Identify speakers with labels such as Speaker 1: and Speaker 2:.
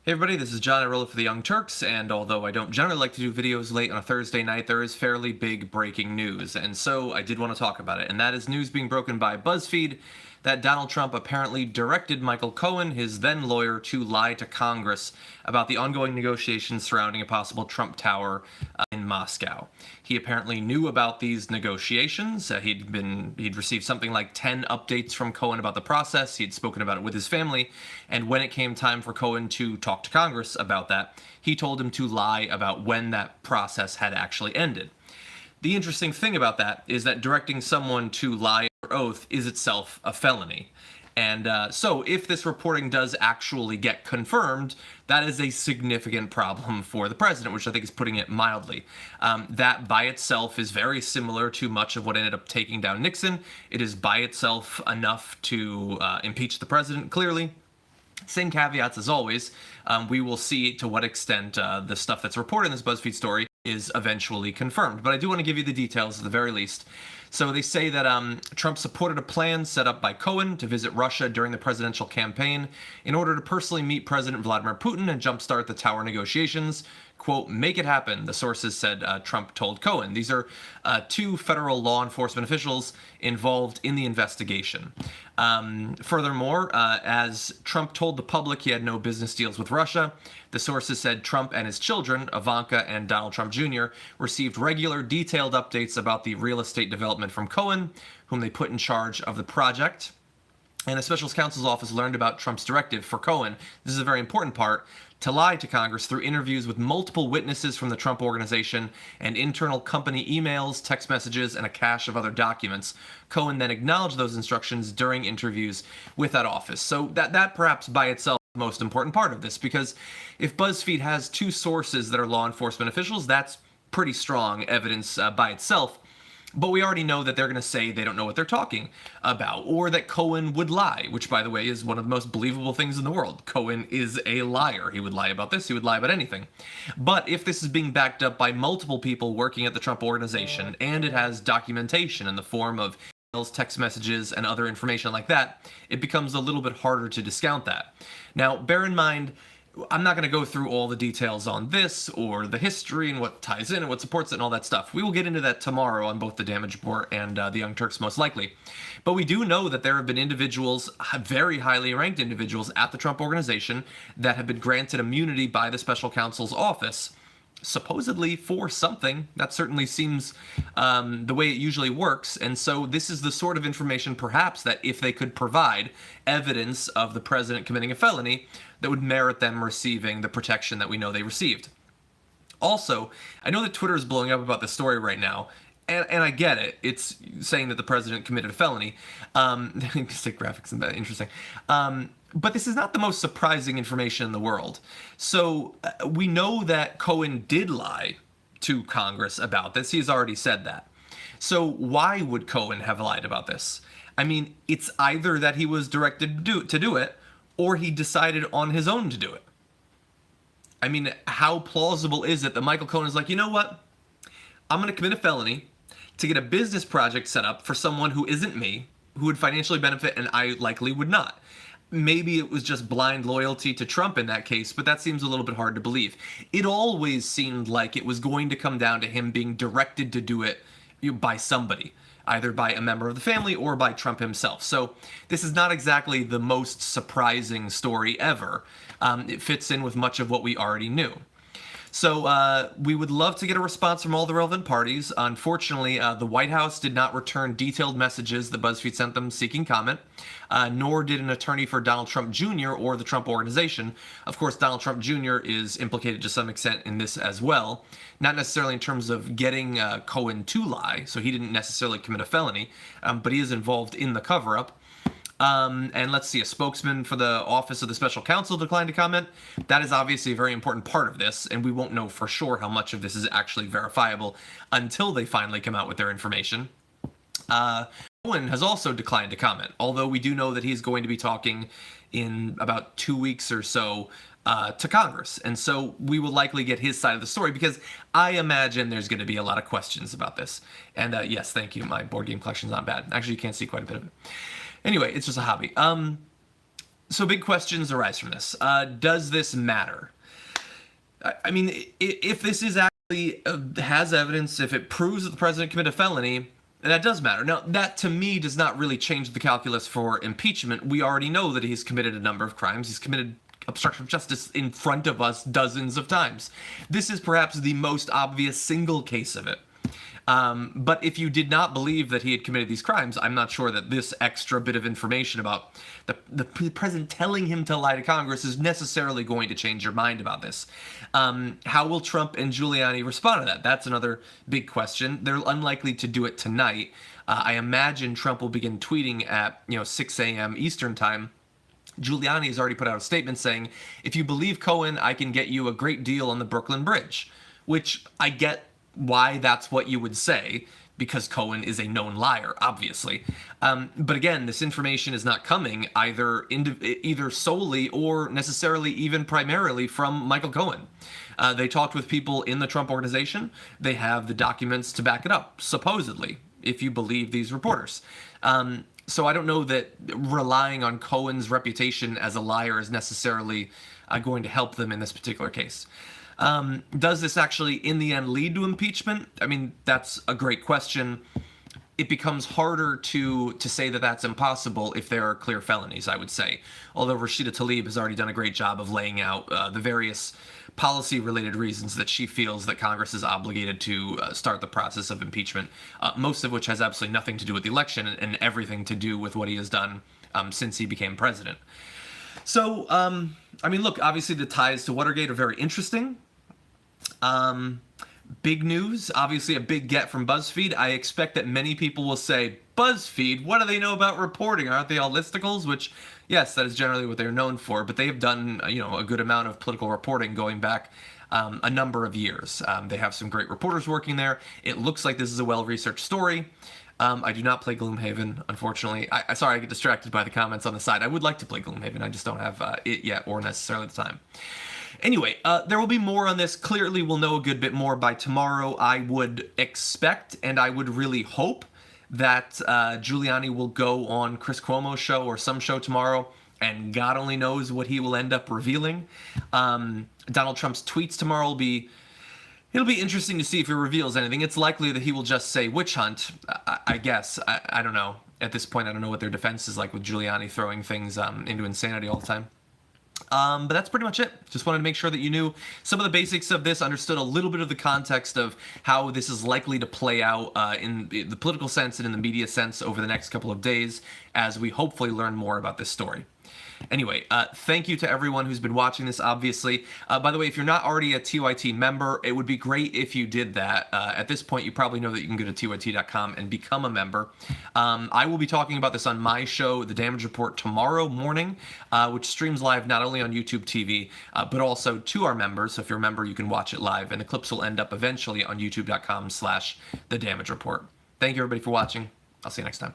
Speaker 1: Hey everybody, this is John Arola for the Young Turks, and although I don't generally like to do videos late on a Thursday night, there is fairly big breaking news, and so I did want to talk about it, and that is news being broken by Buzzfeed that Donald Trump apparently directed Michael Cohen, his then lawyer, to lie to Congress about the ongoing negotiations surrounding a possible Trump Tower in Moscow. He apparently knew about these negotiations. He'd received something like 10 updates from Cohen about the process. He'd spoken about it with his family, and when it came time for Cohen to talk to Congress about that, he told him to lie about when that process had actually ended. The interesting thing about that is that directing someone to lie under oath is itself a felony. And so if this reporting does actually get confirmed, that is a significant problem for the president, which I think is putting it mildly. That by itself is very similar to much of what ended up taking down Nixon. It is by itself enough to impeach the president, clearly. Same caveats as always. We will see to what extent the stuff that's reported in this BuzzFeed story is eventually confirmed. But I do want to give you the details at the very least. So they say that Trump supported a plan set up by Cohen to visit Russia during the presidential campaign in order to personally meet President Vladimir Putin and jumpstart the tower negotiations. Quote, make it happen, the sources said Trump told Cohen. These are two federal law enforcement officials involved in the investigation. Furthermore, as Trump told the public he had no business deals with Russia, the sources said Trump and his children, Ivanka and Donald Trump Jr., received regular detailed updates about the real estate development from Cohen, whom they put in charge of the project. And the special counsel's office learned about Trump's directive for Cohen, this is a very important part, to lie to Congress through interviews with multiple witnesses from the Trump organization and internal company emails, text messages, and a cache of other documents. Cohen then acknowledged those instructions during interviews with that office. So that perhaps by itself is the most important part of this, because if BuzzFeed has two sources that are law enforcement officials, that's pretty strong evidence by itself. But we already know that they're going to say they don't know what they're talking about, or that Cohen would lie, which, by the way, is one of the most believable things in the world. Cohen is a liar. He would lie about this. He would lie about anything. But if this is being backed up by multiple people working at the Trump organization, and it has documentation in the form of emails, text messages, and other information like that, it becomes a little bit harder to discount that. Now, bear in mind, I'm not going to go through all the details on this or the history and what ties in and what supports it and all that stuff. We will get into that tomorrow on both the Damage Report and the Young Turks most likely. But we do know that there have been individuals, very highly ranked individuals at the Trump organization that have been granted immunity by the special counsel's office, supposedly for something. That certainly seems the way it usually works. And so this is the sort of information perhaps that if they could provide evidence of the president committing a felony, that would merit them receiving the protection that we know they received. Also, I know that Twitter is blowing up about this story right now, and I get it. It's saying that the president committed a felony. Stick graphics and that, interesting. But this is not the most surprising information in the world. So we know that Cohen did lie to Congress about this. He's already said that. So why would Cohen have lied about this? I mean, it's either that he was directed to do it, or he decided on his own to do it. I mean, how plausible is it that Michael Cohen is like, you know what? I'm going to commit a felony to get a business project set up for someone who isn't me, who would financially benefit, and I likely would not. Maybe it was just blind loyalty to Trump in that case, but that seems a little bit hard to believe. It always seemed like it was going to come down to him being directed to do it by somebody, either by a member of the family or by Trump himself. So this is not exactly the most surprising story ever. It fits in with much of what we already knew. So we would love to get a response from all the relevant parties. Unfortunately, the White House did not return detailed messages that BuzzFeed sent them seeking comment, nor did an attorney for Donald Trump Jr. or the Trump organization. Of course, Donald Trump Jr. is implicated to some extent in this as well. Not necessarily in terms of getting Cohen to lie, so he didn't necessarily commit a felony, but he is involved in the cover-up. And let's see, a spokesman for the Office of the Special Counsel declined to comment. That is obviously a very important part of this, and we won't know for sure how much of this is actually verifiable until they finally come out with their information. Cohen has also declined to comment, although we do know that he's going to be talking in about 2 weeks or so to Congress. And so we will likely get his side of the story, because I imagine there's going to be a lot of questions about this. And yes, thank you, my board game collection's not bad. Actually, you can't see quite a bit of it. Anyway, it's just a hobby. So big questions arise from this. Does this matter? I mean, if this is actually has evidence, if it proves that the president committed a felony, that does matter. Now, that to me does not really change the calculus for impeachment. We already know that he's committed a number of crimes. He's committed obstruction of justice in front of us dozens of times. This is perhaps the most obvious single case of it. But if you did not believe that he had committed these crimes, I'm not sure that this extra bit of information about the president telling him to lie to Congress is necessarily going to change your mind about this. How will Trump and Giuliani respond to that? That's another big question. They're unlikely to do it tonight. I imagine Trump will begin tweeting at 6 a.m. Eastern time. Giuliani has already put out a statement saying, if you believe Cohen, I can get you a great deal on the Brooklyn Bridge, which I get why that's what you would say, because Cohen is a known liar, obviously. But again, this information is not coming either solely or necessarily even primarily from Michael Cohen. They talked with people in the Trump organization. They have the documents to back it up, supposedly, if you believe these reporters. So I don't know that relying on Cohen's reputation as a liar is necessarily going to help them in this particular case. Does this actually, in the end, lead to impeachment? I mean, that's a great question. It becomes harder to say that that's impossible if there are clear felonies, I would say. Although Rashida Tlaib has already done a great job of laying out the various policy-related reasons that she feels that Congress is obligated to start the process of impeachment, most of which has absolutely nothing to do with the election and everything to do with what he has done since he became president. So, I mean, look, obviously the ties to Watergate are very interesting. Big news, obviously a big get from Buzzfeed. I expect that many people will say, Buzzfeed, what do they know about reporting? Aren't they all listicles? Which, yes, that is generally what they're known for, but they have done, a good amount of political reporting going back a number of years. They have some great reporters working there. It looks like this is a well-researched story. I do not play Gloomhaven, unfortunately. Sorry, I get distracted by the comments on the side. I would like to play Gloomhaven. I just don't have it yet or necessarily the time. Anyway, there will be more on this. Clearly, we'll know a good bit more by tomorrow. I would expect, and I would really hope, that Giuliani will go on Chris Cuomo's show or some show tomorrow, and God only knows what he will end up revealing. Donald Trump's tweets tomorrow will be... It'll be interesting to see if he reveals anything. It's likely that he will just say witch hunt, I guess. I don't know. At this point, I don't know what their defense is like with Giuliani throwing things into insanity all the time. But that's pretty much it. Just wanted to make sure that you knew some of the basics of this, understood a little bit of the context of how this is likely to play out in the political sense and in the media sense over the next couple of days as we hopefully learn more about this story. Anyway, thank you to everyone who's been watching this, obviously. By the way, if you're not already a TYT member, it would be great if you did that. At this point, you probably know that you can go to tyt.com and become a member. I will be talking about this on my show, The Damage Report, tomorrow morning, which streams live not only on YouTube TV, but also to our members. So if you're a member, you can watch it live, and the clips will end up eventually on youtube.com/The Damage Report. Thank you, everybody, for watching. I'll see you next time.